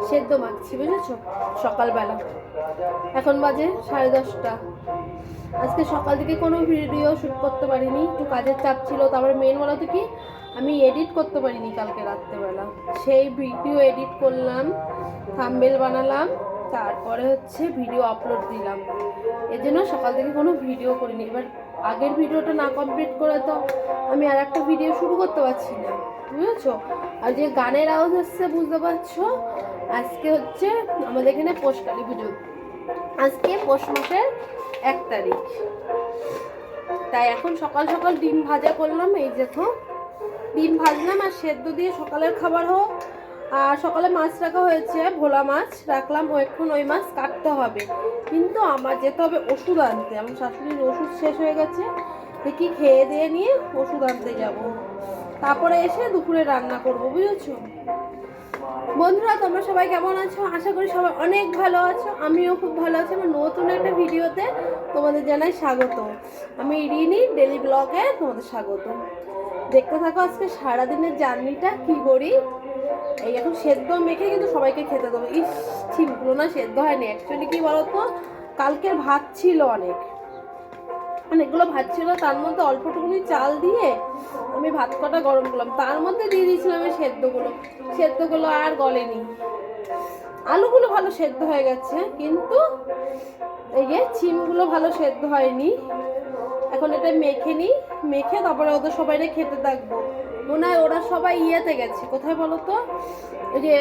সেদ্ধ মাখছি, বুঝেছো? সকালবেলা এখন বাজে 10:30। আজকে সকাল থেকে কোনো ভিডিও শ্যুট করতে পারিনি, একটু কাজের চাপ ছিল। তারপরে মেন বলা তো কি, আমি এডিট করতে পারিনি কালকে রাত্রেবেলা। সেই ভিডিও এডিট করলাম, থাম্বনেল বানালাম, তারপরে হচ্ছে ভিডিও আপলোড দিলাম। এর জন্য সকাল থেকে কোনো ভিডিও করিনি। এবার আগের ভিডিওটা না কমপ্লিট করে তো আমি আর একটা ভিডিও শুরু করতে পারছি না, বুঝেছো? আর যে গানের আওয়াজ আসছে বুঝতে পারছো, আজকে হচ্ছে আমাদের এখানে পৌষকালী পুজো। আজকে পৌষ মাসের 1 তারিখ। তাই এখন সকাল সকাল ডিম ভাজা করলাম। এই দেখো, ডিম ভাজলাম আর সেদ্ধ দিয়ে সকালের খাবার হোক। আর সকালে মাছ রাখা হয়েছে, ভোলা মাছ রাখলাম। এখন ওই মাছ কাটতে হবে, কিন্তু আমার যেতে হবে ওষুধ আনতে। আমার শাশুড়ির ওষুধ শেষ হয়ে গেছে, দেখি খেয়ে দিয়ে নিয়ে ওষুধ আনতে যাব, তারপরে এসে দুপুরে রান্না করব, বুঝেছো? বন্ধুরা, তোমরা সবাই কেমন আছো? আশা করি সবাই অনেক ভালো আছো। আমিও খুব ভালো আছি। আমার নতুন একটা ভিডিওতে তোমাদের জানাই স্বাগত। আমি রিনি, ডেলি ব্লগে তোমাদের স্বাগত। দেখতে থাকো আজকে সারাদিনের জার্নিটা কি করি। এই এখন সেদ্ধ মেখে কিন্তু সবাইকে খেতে দেবো। ইস, ঠিকগুলো না সেদ্ধ হয়নি। অ্যাকচুয়ালি কি বলতো, কালকের ভাত ছিল অনেকগুলো ভাত ছিল, তার মধ্যে অল্পটুকুনি চাল দিয়ে আমি ভাত কটা গরম করলাম, তার মধ্যে দিয়ে দিয়েছিলাম এই সেদ্ধগুলো আর গলেনি। আলুগুলো ভালো সেদ্ধ হয়ে গেছে, কিন্তু এই যে চিমগুলো ভালো সেদ্ধ হয়নি। এখন এটা মেখে তারপরে ওদের সবাইকে খেতে থাকবো। মনে হয় ওরা সবাই ইয়েতে গেছে, কোথায় বলো তো, এই যে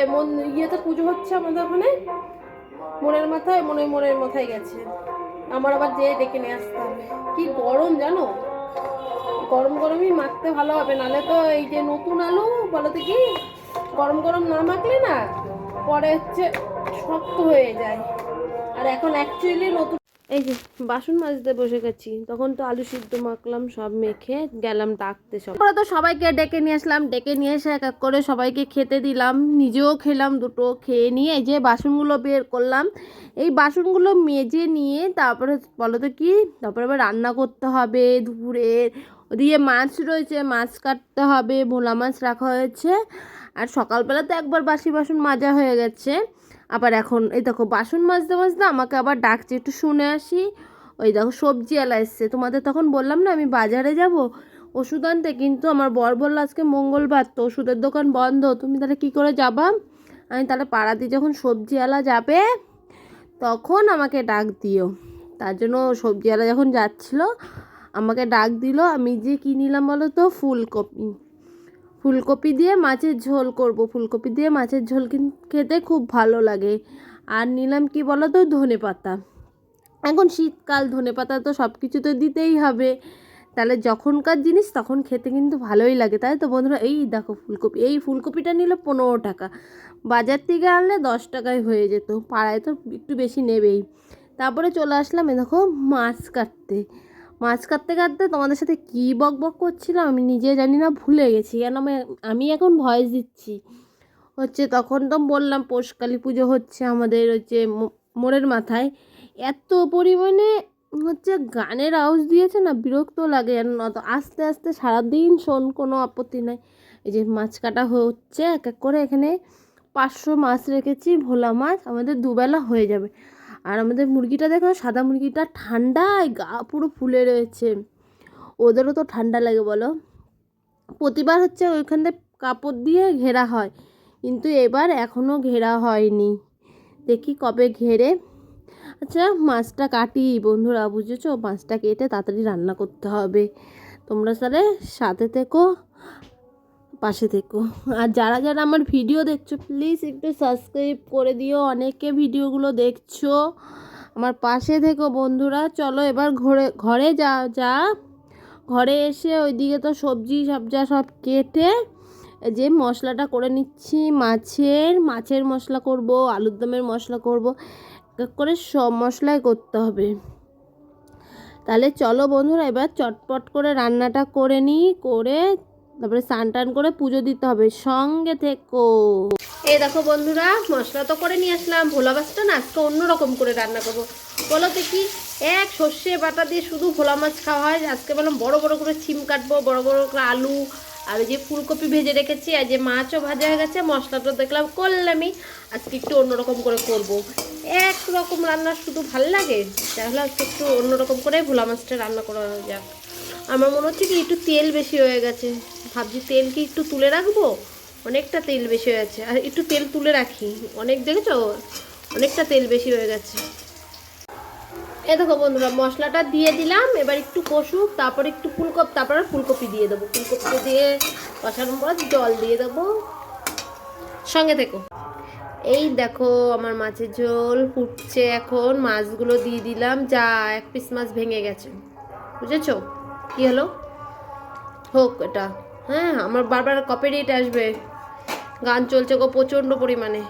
ইয়েতে পুজো হচ্ছে আমাদের ওখানে, মনের মাথায় গেছে। আমার আবার যে ডেকে নিয়ে আসতে হবে। কি গরম জানো, গরমই মাখতে ভালো হবে, নালে তো এই যে নতুন আলু বলতে কি গরম না মাখলে না পরে হচ্ছে শক্ত হয়ে যায়। আর এখন অ্যাকচুয়ালি নতুন এই যে বাসন মাজতে বসে গেছি, তখন তো আলু সিদ্ধ মাখলাম, সব মেখে গেলাম ডাকতে। তো সবাইকে ডেকে নিয়ে আসলাম, ডেকে নিয়ে এসে এক এক করে সবাইকে খেতে দিলাম, নিজেও খেলাম দুটো। খেয়ে নিয়ে এই যে বাসনগুলো বের করলাম। এই বাসনগুলো মেজে নিয়ে তারপরে বলো তো কি, তারপরে আবার রান্না করতে হবে দুপুরে। ওদিকে মাছ রয়েছে, মাছ কাটতে হবে, ভোলা মাছ রাখা হয়েছে। আর সকালবেলা তো একবার বাসি বাসন মাজা হয়ে গেছে। আবার এখন এই দেখো বাসন মাজতে মাজতে আমাকে আবার ডাকছে, একটু শুনে আসি। ওই দেখো সবজিওয়ালা এসছে। তোমাদের তখন বললাম না আমি বাজারে যাব ওষুধ আনতে, কিন্তু আমার বর বললো আজকে মঙ্গলবার তো ওষুধের দোকান বন্ধ, তুমি তাহলে কি করে যাবা? আমি তাহলে পাড়াতে যখন সবজিওয়ালা যাবে তখন আমাকে ডাক দিও। তার জন্য সবজিওয়ালা যখন যাচ্ছিল আমাকে ডাক দিল। আমি যে কী নিলাম বলো তো, ফুলকপি দিয়ে মাছের ঝোল করব। ফুলকপি দিয়ে মাছের ঝোল খেতে খুব ভালো লাগে। আর নিলাম কি বলো তো, ধনেপাতা। এখন শীতকাল, ধনেপাতা তো সব কিছুতে দিতেই হবে। তাহলে যখনকার জিনিস তখন খেতে কিন্তু ভালোই লাগে, তাই তো বন্ধুরা? এই দেখো ফুলকপি, এই ফুলকপিটা নিলে 15 টাকা, বাজার থেকে আনলে 10 টাকায় হয়ে যেত। পাড়ায় তো একটু বেশি নেবেই। তারপরে চলে আসলাম এ দেখো মাছ কাটতে তোমাদের সাথে কী বক করছিলাম আমি নিজে জানি না, ভুলে গেছি। কেন আমি এখন ভয়েস দিচ্ছি হচ্ছে, তখন তো বললাম পৌষকালী পুজো হচ্ছে আমাদের হচ্ছে মোড়ের মাথায়। এত পরিমাণে হচ্ছে গানের আওয়াজ দিয়েছে না, বিরক্ত লাগে যেন। আস্তে আস্তে সারাদিন শোন, কোনো আপত্তি নাই। এই যে মাছ কাটা হচ্ছে এক এক করে। এখানে 500 মাছ রেখেছি, ভোলা মাছ, আমাদের দুবেলা হয়ে যাবে। আর আমাদের মুরগিটা দেখো, সাদা মুরগিটা ঠান্ডায় গা পুরো ফুলে রয়েছে। ওদেরও তো ঠান্ডা লাগে বলো। প্রতিবার হচ্ছে ওইখান থেকে কাপড় দিয়ে ঘেরা হয়, কিন্তু এবার এখনও ঘেরা হয়নি, দেখি কবে ঘেরে। আচ্ছা মাছটা কাটি বন্ধুরা, বুঝেছো? মাছটা কেটে তাড়াতাড়ি রান্না করতে হবে। তোমরা তাহলে সাথে থেকো, পাশে থেকো। আর যারা যারা আমার ভিডিও দেখছো প্লিজ একটু সাবস্ক্রাইব করে দিও। অনেকে ভিডিওগুলো দেখছো, আমার পাশে থেকো বন্ধুরা। চলো এবার ঘরে ঘরে এসে ওইদিকে তো সবজি সবজা সব কেটে যে মশলাটা করে নিচ্ছি। মাছের মশলা করব, আলুর দমের মশলা করব, এক করে সব মশলাই করতে হবে। তাহলে চলো বন্ধুরা এবার চটপট করে রান্নাটা করে নিই, করে তারপরে স্নান টান করে পুজো দিতে হবে। সঙ্গে থেকো। এই দেখো বন্ধুরা, মশলা তো করে নিয়ে আসলাম। ভোলা মাছটা না আজকে অন্যরকম করে রান্না করবো। বলো দেখি, এক সর্ষে বাটা দিয়ে শুধু ভোলা মাছ খাওয়া হয়, আজকে বললাম বড় বড় করে সিম কাটবো, বড় বড় করে আলু, আর যে ফুলকপি ভেজে রেখেছি, আর যে মাছও ভাজা হয়ে গেছে, মশলাটা দেখলাম করলামই। আজকে একটু অন্যরকম করে করব। একরকম রান্না শুধু ভাল লাগে, তাহলে আজকে একটু অন্যরকম করে ভোলা মাছটা রান্না করা যাক। আমার মনে হচ্ছে কি একটু তেল বেশি হয়ে গেছে, ভাবছি তেল কি একটু তুলে রাখবো। অনেকটা তেল বেশি হয়ে গেছে, আর একটু তেল তুলে রাখি, অনেক দেখেছো অনেকটা তেল বেশি হয়ে গেছে। এই দেখো বন্ধুরা, মশলাটা দিয়ে দিলাম, এবার একটু কষুক, তারপর একটু ফুলকপি দিয়ে দেবো। ফুলকপি দিয়ে কষানোর পর জল দিয়ে দেবো। সঙ্গে থেকো। এই দেখো আমার মাছের ঝোল ফুটছে, এখন মাছগুলো দিয়ে দিলাম। যা এক পিস মাছ ভেঙে গেছে, বুঝেছো কি হলো? হোক এটা। হ্যাঁ, আমার বারবার কপিরাইট আসবে, গান চলছে গো প্রচণ্ড পরিমাণে।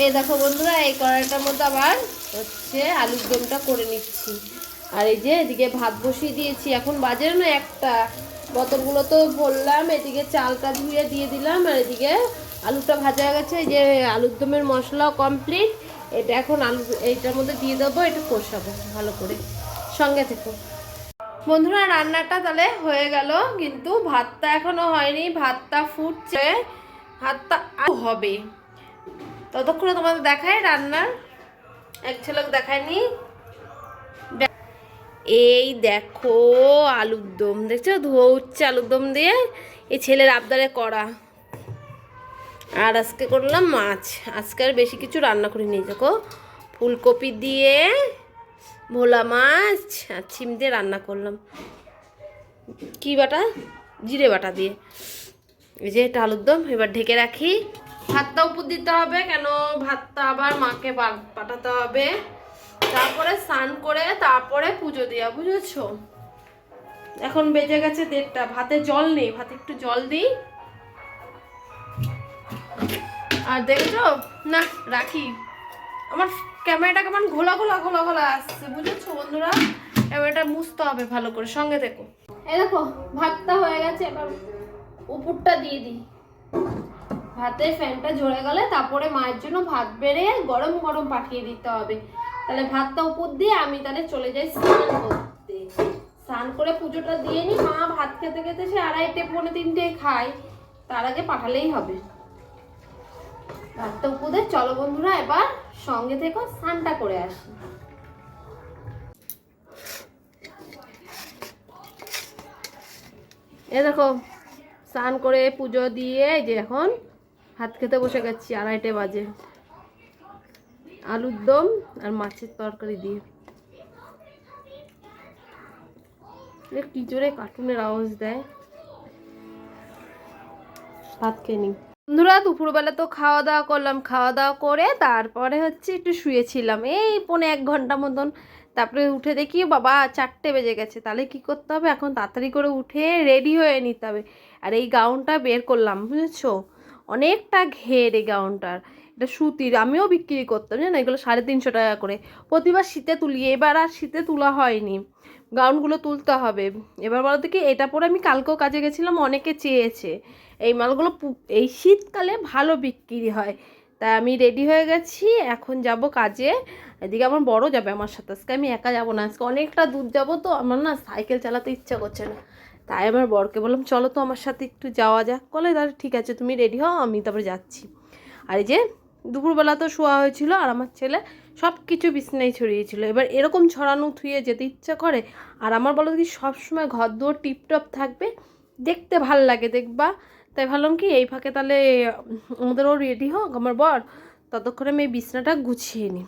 এই দেখো বন্ধুরা, এই কড়াইটার মধ্যে আবার হচ্ছে আলুর দমটা করে নিচ্ছি। আর এই যে এদিকে ভাত বসিয়ে দিয়েছি, এখন বাজে না একটা। বোতলগুলো তো ভরলাম, এদিকে চালটা ধুয়ে দিয়ে দিলাম, আর এদিকে আলুটা ভাজা হয়ে গেছে। এই যে আলুর দমের মশলাও কমপ্লিট। এটা এখন এইটার মধ্যে দিয়ে দেবো, একটু কষাবো ভালো করে। সঙ্গে থেকো বন্ধুরা। রান্নাটা তাহলে হয়ে গেল, কিন্তু ভাতটা এখনো হয়নি, ভাতটা ফুটছে, ভাতটা হবে। ততক্ষণে তোমাদের দেখায় রান্নার এক ঝলক দেখায়নি। এই দেখো আলুর দম, দেখছো ধোয়া উঠছে আলুর দম দিয়ে, এই ছেলের আবদারে করা। আর আজকে করলাম মাছ, আজকে আর বেশি কিছু রান্না করিনি। দেখো ফুলকপি দিয়ে ভোলা মাছ আর ছিম দিয়ে রান্না করলাম। কি বাটা? জিরে বাটা দিয়ে। এই যে এটা আলুর দম, এবার ঢেকে রাখি। ভাতটা উপর দিতে হবে, কেন ভাতটা আবার মাকে পাঠাতে হবে, তারপরে স্নান করে তারপরে পুজো দেওয়া, বুঝেছো? এখন বেজে গেছে 1:30, ভাতে জল নেই, ভাতে একটু জল দিই। আর দেখছো না, রাখি। আমার ক্যামেরাটা কেমন ঘোলা ঘোলা ঘোলা ঘোলা আসছে, বুঝেছো বন্ধুরা? ক্যামেরাটা মুছতে হবে ভালো করে। সঙ্গে দেখো। এই দেখো ভাতটা হয়ে গেছে, এবার উপরটা দিয়ে দিই। ভাতে ফ্যানটা ঝরে গেলে তারপরে মায়ের জন্য ভাত বেড়ে গরম গরম পাঠিয়ে দিতে হবে। তাহলে ভাতটা উপর দিয়ে আমি তাহলে চলে যাই স্নান করতে। স্নান করে পুজোটা দিয়ে নি, মা ভাত খেতে খেতে সে 2:30 পৌনে 3টে খায়, তার আগে পাঠালেই হবে। ভাতটা উপর দিয়ে চলো বন্ধুরা, এবার সঙ্গে থেকো, স্নানটা করে আসি। এ দেখো স্নান করে পুজো দিয়ে যে এখন ভাত খেতে বসে গেছি, 2:30 বাজে। আলুর দম আর মাছের তরকারি দিয়ে। কি জোরে কার্টুনের আওয়াজ দেয়। ভাত খেয়ে নি বন্ধুরা। দুপুরবেলা তো খাওয়া দাওয়া করলাম, খাওয়া দাওয়া করে তারপরে হচ্ছে একটু শুয়েছিলাম এই 1.5 ঘন্টা মতন। তারপরে উঠে দেখি বাবা 4টে বেজে গেছে। তাহলে কি করতে হবে, এখন তাড়াতাড়ি করে উঠে রেডি হয়ে নিতে হবে। আর এই গাউনটা বের করলাম, বুঝেছো? অনেকটা ঘের এই গাউনটার। এটা সুতির, আমিও বিক্রি করতাম জানো, এগুলো 350 টাকা করে। প্রতিবার শীতে তুলি, এবার আর শীতে তোলা হয়নি। গাউনগুলো তুলতে হবে। এবার বলো তো কি, এটা পরে আমি কালকেও কাজে গেছিলাম, অনেকে চেয়েছে। এই মালগুলো এই শীতকালে ভালো বিক্রি হয়। তাই আমি রেডি হয়ে গেছি, এখন যাব কাজে। এদিকে আমার বড় যাবে আমার সাথে, আজকে আমি একা যাবো না, আজকে অনেকটা দূর যাব তো, আমার না সাইকেল চালাতে ইচ্ছা করছে না। তাই আমার বরকে বললাম চলো তো আমার সাথে একটু যাওয়া যাক। বলে তাহলে ঠিক আছে তুমি রেডি হও, আমি তারপরে যাচ্ছি। আর এই যে দুপুরবেলা তো শোয়া হয়েছিল, আর আমার ছেলে সব কিছু বিছনায় ছড়িয়েছিল। এবার এরকম ছড়ানো থুয়ে যেতে ইচ্ছা করে। আর আমার বলো কি, সবসময় ঘর দুয়ার টিপটপ থাকবে, দেখতে ভাল লাগে দেখবা। তাই ভাবলাম কি এই ফাঁকে তাহলে আমাদেরও রেডি হোক আমার বর, ততক্ষণে আমি এই বিছনাটা গুছিয়ে নিই।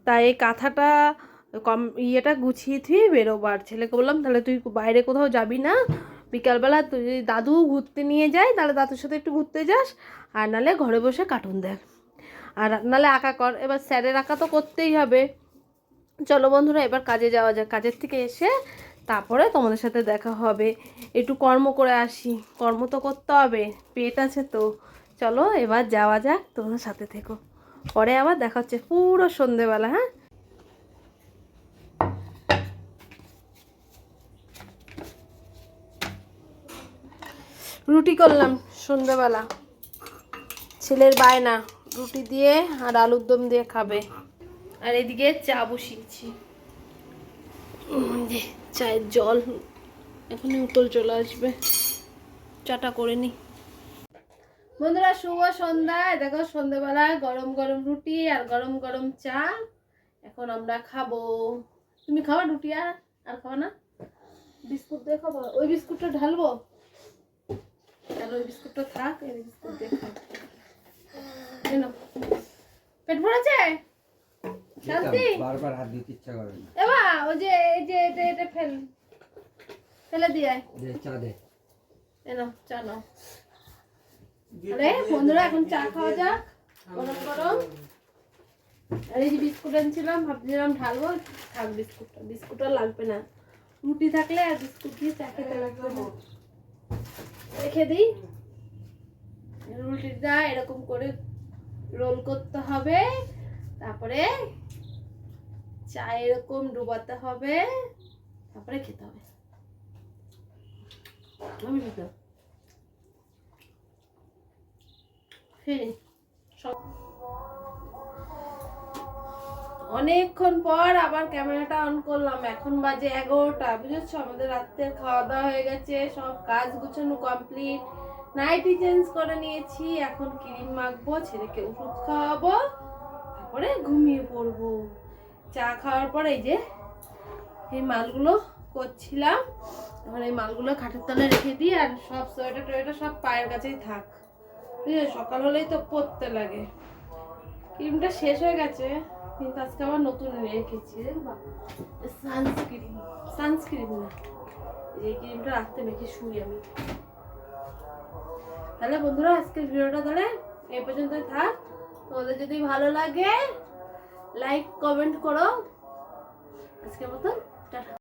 তাই এই কাঁথাটা ইয়েটা গুছিয়ে থুয়ে বেরোবো। আর ছেলেকে বললাম তাহলে তুই বাইরে কোথাও যাবি না, বিকালবেলা তুই যদি দাদু ঘুরতে নিয়ে যায় তাহলে দাদুর সাথে একটু ঘুরতে যাস, আর নাহলে ঘরে বসে কার্টুন দেখ, আর নাহলে আঁকা কর। এবার স্যারের আঁকা তো করতেই হবে। চলো বন্ধুরা, এবার কাজে যাওয়া যাক। কাজের থেকে এসে তারপরে তোমাদের সাথে দেখা হবে। একটু কর্ম করে আসি, কর্ম তো করতে হবে, পেট আছে তো। চলো এবার যাওয়া যাক, তোমার সাথে থেকো। পরে আবার দেখা হচ্ছে পুরো সন্ধেবেলা। হ্যাঁ। রুটি করলাম সন্ধ্যাবেলা, ছেলের বায়না রুটি দিয়ে আর আলুর দম দিয়ে খাবে। আর এদিকে চা বসিয়েছি, চায়ের জল এখনই উতল চলে আসবে, চাটা করে নি। বন্ধুরা শুভ সন্ধ্যায়, দেখো সন্ধ্যাবেলা গরম গরম রুটি আর গরম গরম চা এখন আমরা খাবো। তুমি খাবা রুটি আর খাবা না? বিস্কুট দিয়ে খাবো? ওই বিস্কুটটা ঢালবো, আর ওই বিস্কুটটা থাক, এই বিস্কুট দিয়ে খাবো। পেট ভরেছে? শান্তি? বারবার হাত দিতে ইচ্ছা করে না। এবা ওই যে এই যে এটা ফেলে দিয়ে দে চা দে। এনো চা নাও। আরে বন্ধুরা এখন চা খাওয়া যাক গরম গরম। আর এই যে বিস্কুট আনছিলাম, ভাবছিলাম ঢালবো, থাক বিস্কুট আর লাগবে না, রুটি থাকলে আর বিস্কুট দিয়ে চা খেতে লাগবে না। রেখে দিই। রুটিটা এরকম করে রোল করতে হবে, তারপরে চা এরকম ডুবাতে হবে, তারপরে খেতে হবে। অনেকক্ষণ পর আবার ক্যামেরাটা অন করলাম, এখন বাজে 11টা, বুঝেছো? আমাদের রাত্রের খাওয়া দাওয়া হয়ে গেছে, সব কাজ গুছানো কমপ্লিট, নাইটি চেঞ্জ করে নিয়েছি, এখন ক্রিম মাখবো, ছেলেকে ওষুধ খাওয়াবো, তারপরে ঘুমিয়ে পড়বো। চা খাওয়ার পর এই যে এই মালগুলো করছিলাম, এখন এই মালগুলো খাটের তলায় রেখে দিই, আর সব সোয়েটার টোয়েটার সব পায়ের কাছেই থাক, বুঝলে? সকাল হলেই তো পড়তে লাগে। ক্রিমটা শেষ হয়ে গেছে, কিন্তু আজকে আবার নতুন রেখেছি, সানস্ক্রিন না, এই ক্রিমটা রাখতে মেখে শুই আমি। তাহলে বন্ধুরা আজকের ভিডিওটা তাহলে এই পর্যন্তই থাক। তোমাদের যদি ভালো লাগে লাইক কমেন্ট করো। আজকের মতন